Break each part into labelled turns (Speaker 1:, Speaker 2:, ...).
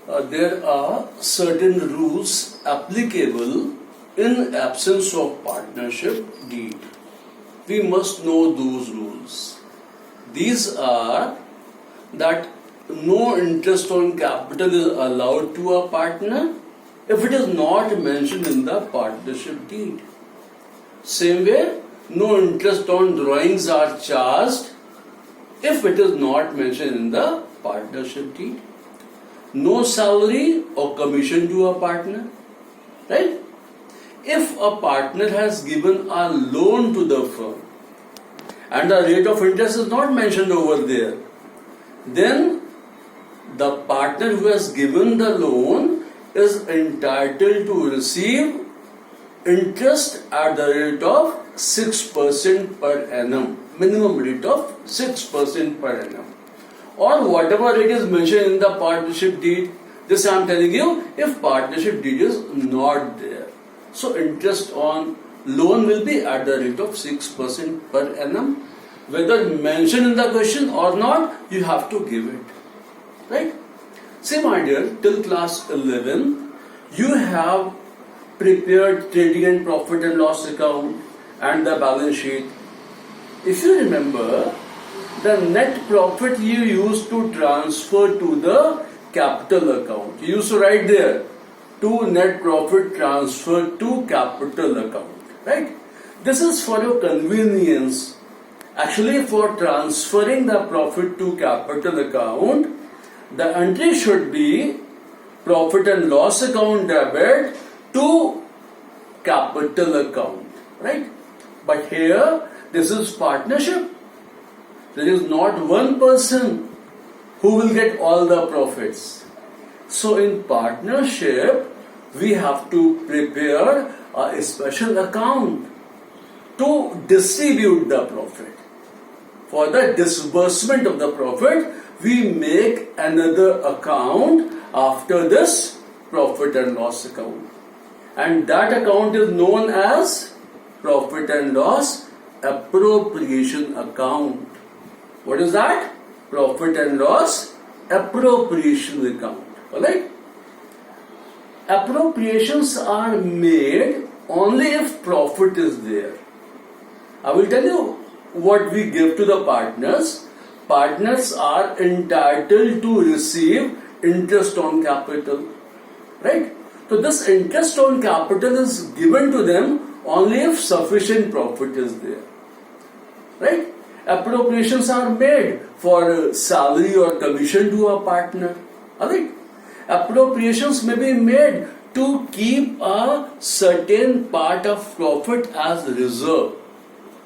Speaker 1: there are certain rules applicable in absence of partnership deed. We must know those rules. These are that no interest on capital is allowed to a partner if it is not mentioned in the partnership deed. Same way, no interest on drawings are charged if it is not mentioned in the partnership deed. No salary or commission to a partner, right? If a partner has given a loan to the firm and the rate of interest is not mentioned over there, then the partner who has given the loan is entitled to receive interest at the rate of 6% per annum, minimum rate of 6% per annum, or whatever rate is mentioned in the partnership deed. This I am telling you if partnership deed is not there. So interest on loan will be at the rate of 6% per annum. Whether mentioned in the question or not, you have to give it. Right? Same idea, till class 11, you have prepared trading and profit and loss account and the balance sheet. If you remember, the net profit you used to transfer to the capital account. You used to write there, to net profit transfer to capital account. Right? This is for your convenience. Actually, for transferring the profit to capital account, the entry should be profit and loss account debit to capital account, right? But here, this is partnership. There is not one person who will get all the profits. So in partnership, we have to prepare a special account to distribute the profit. For the disbursement of the profit, we make another account after this profit and loss account. And that account is known as profit and loss appropriation account. What is that? Profit and loss appropriation account. Alright? Appropriations are made only if profit is there. I will tell you what we give to the partners. Partners are entitled to receive interest on capital, right? So this interest on capital is given to them only if sufficient profit is there, right? Appropriations are made for salary or commission to a partner, alright? Appropriations may be made to keep a certain part of profit as reserve,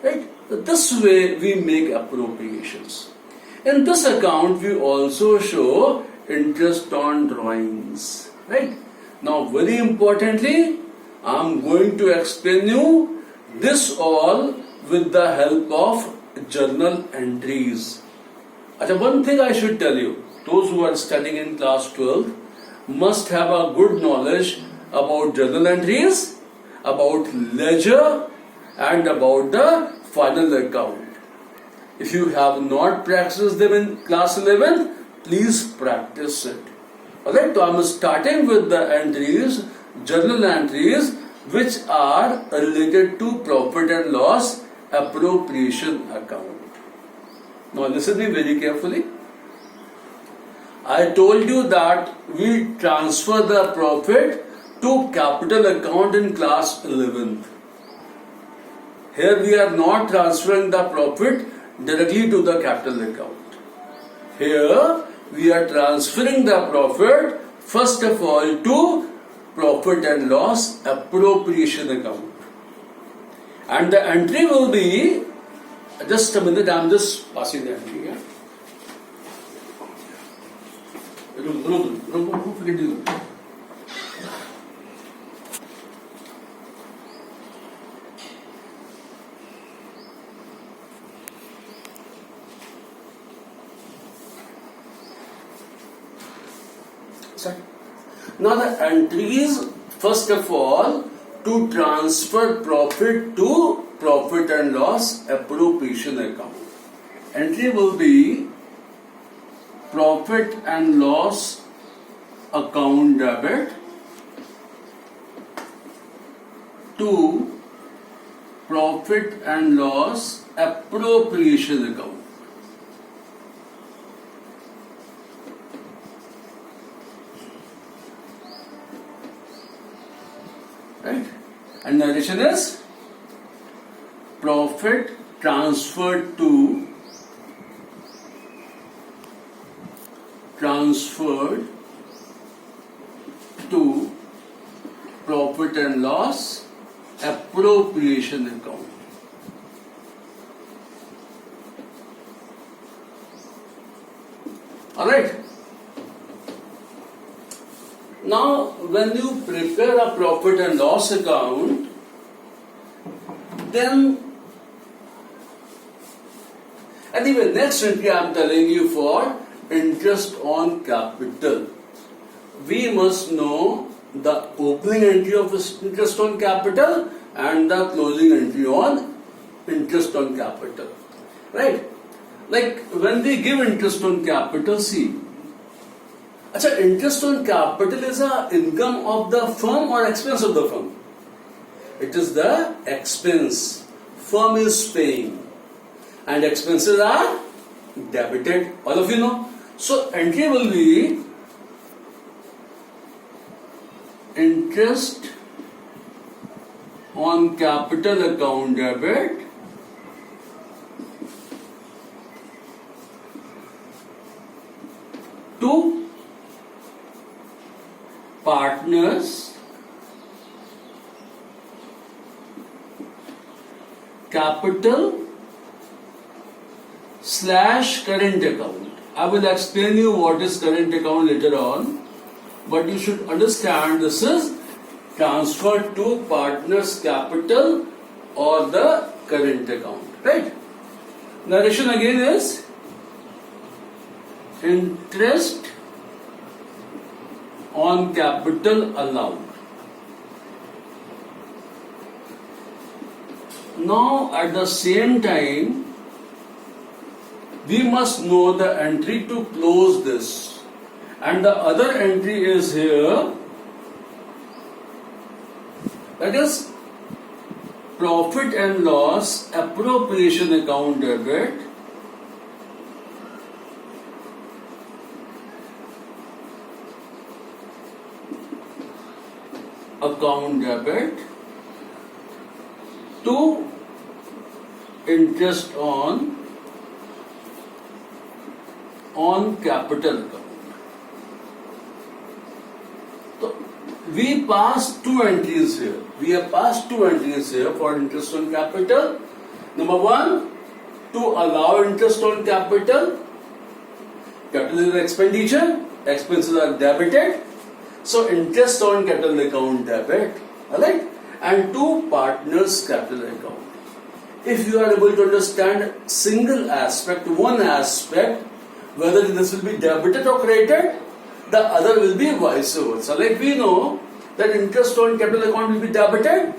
Speaker 1: right? This way we make appropriations. In this account, we also show interest on drawings, right? Now, very importantly, I am going to explain you this all with the help of journal entries. One thing I should tell you, those who are studying in class 12 must have a good knowledge about journal entries, about ledger, and about the final account. If you have not practiced them in class 11, please practice it. Alright, so I am starting with the entries, journal entries, which are related to profit and loss appropriation account. Now listen to me very carefully. I told you that we transfer the profit to capital account in class 11th. Here we are not transferring the profit directly to the capital account. Here we are transferring the profit first of all to profit and loss appropriation account. And the entry will be, just a minute, I am just passing the entry. Yeah? Now the entries, first of all, to transfer profit to profit and loss appropriation account. Entry will be profit and loss account debit to profit and loss appropriation account. Right? And narration is profit transferred to profit and loss appropriation account. Alright. Now, when you prepare a profit and loss account, then anyway, next entry I am telling you for interest on capital. We must know the opening entry of interest on capital and the closing entry on interest on capital. Right? Like when we give interest on capital, see, interest on capital is a income of the firm or expense of the firm? It is the expense. Firm is paying and expenses are debited. All of you know. So entry will be interest on capital account debit to partners capital / current account. I will explain you what is current account later on, but you should understand this is transferred to partners capital or the current account. Right? Narration again is interest on capital allowed. Now at the same time, we must know the entry to close this, and the other entry is here, that is profit and loss appropriation account debit to interest on capital account. So we pass two entries here. We have passed two entries here for interest on capital. Number one, to allow interest on capital. Capital is expenditure, expenses are debited. So interest on capital account debit, alright? And to partners capital account. If you are able to understand single aspect, one aspect, whether this will be debited or credited, the other will be vice versa. Like we know that interest on capital account will be debited,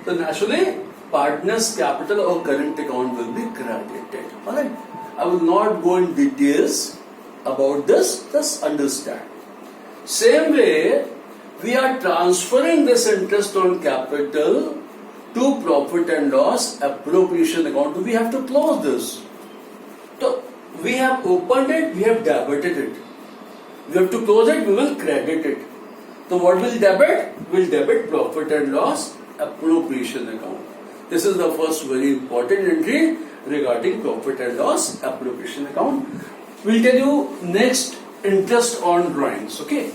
Speaker 1: so naturally partners capital or current account will be credited. Alright? I will not go in details about this, just understand. Same way, we are transferring this interest on capital to profit and loss appropriation account. We have to close this. So we have opened it, we have debited it. We have to close it, we will credit it. So what will debit? Will debit profit and loss appropriation account. This is the first very important entry regarding profit and loss appropriation account. We'll tell you next interest on drawings. Okay,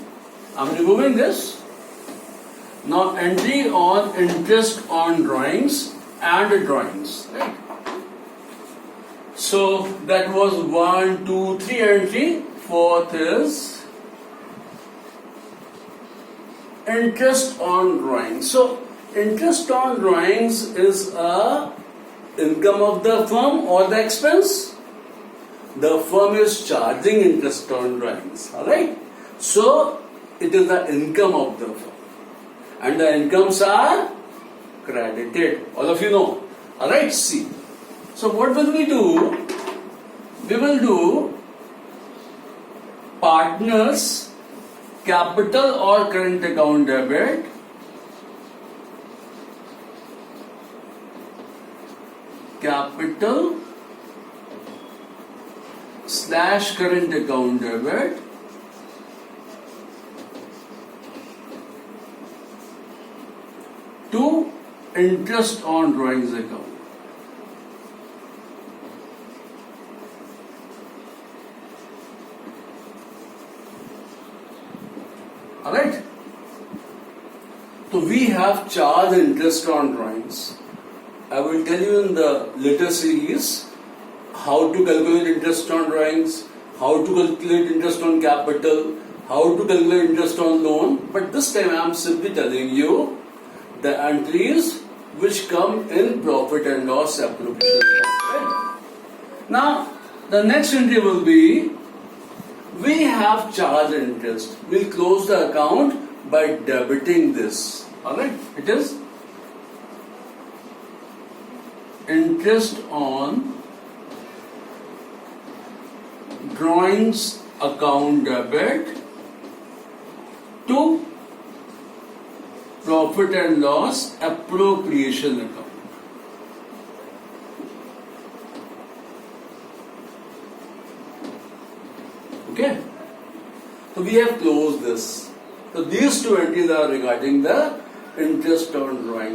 Speaker 1: I'm removing this. Now entry on interest on drawings and drawings. Right? So that was 1, 2, 3 entry. Fourth is interest on drawings. So interest on drawings is a income of the firm or the expense. The firm is charging interest on drawings. Alright? So it is the income of the firm. And the incomes are credited. All of you know. Alright? See. So what will we do? We will do partners capital or current account debit, capital / current account debit to interest on drawings account. Alright? So we have charged interest on drawings. I will tell you in the later series how to calculate interest on drawings, how to calculate interest on capital, how to calculate interest on loan. But this time I am simply telling you the entries which come in profit and loss appropriation. Right? Now the next entry will be, we have charged interest. We'll close the account by debiting this. Alright? It is interest on drawings account debit to profit and loss appropriation account. Okay? So we have closed this. So these two entries are regarding the interest on drawing.